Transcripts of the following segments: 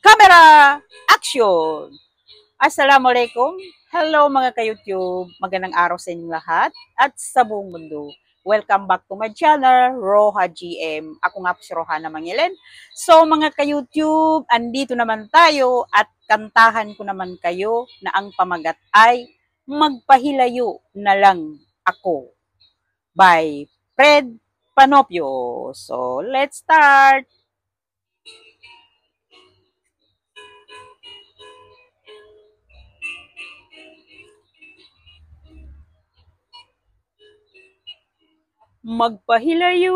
Camera, action! Assalamualaikum. Hello mga ka-YouTube. Magandang araw sa inyong lahat at sa buong mundo. Welcome back to my channel, Roha GM. Ako nga po si Rohana Mangilen. So mga ka-YouTube, andito naman tayo at kantahan ko naman kayo na ang pamagat ay Magpahilayo na lang ako by Fred Panopio. So let's start! Magpahilayo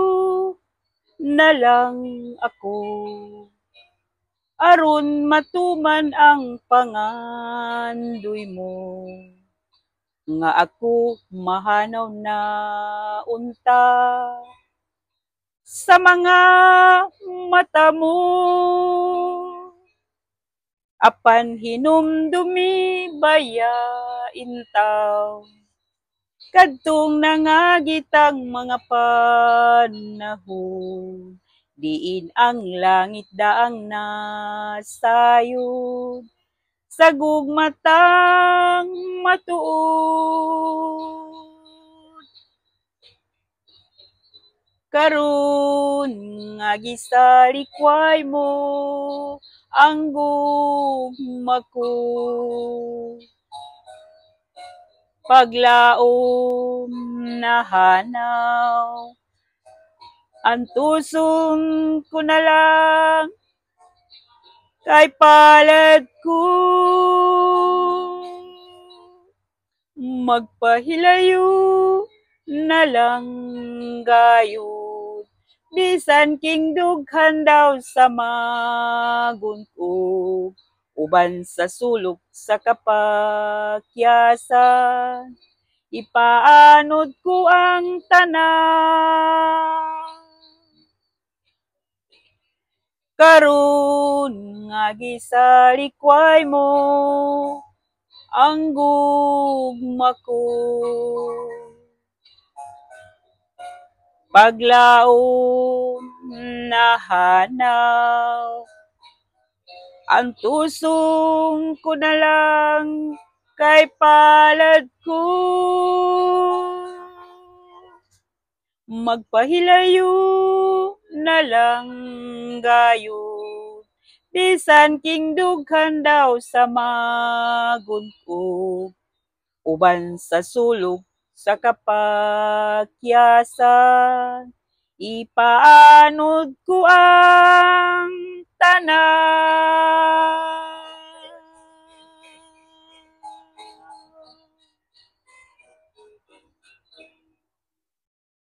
na lang ako, aron matuman ang pangandoy mo, nga ako mahanaw na unta sa mga mata mo. Apan hinumdumi baya intaw, kadtong nangagitang mga panahon, diin ang langit daang nasayod, sa gugmatang matuod. Karon nga gisalikway mo ang gugma ko, paglaom nahanaw, ang tusong ko na lang kay palad ko. Magpahilayo na lang gayud, bisan king dughan daw sa magun ko, uban sa sulok sa kapakyasan, ipaanod ko ang tanan. Karon nga gisalikway mo ang gugma ko, paglaom nahanaw, ang tusong ko na lang kay palad ko. Magpahilayo na lang gayud, bisan king dughan daw sa magun ko, uban sa sulog sa kapakyasan, ipaanod ko ang tanan.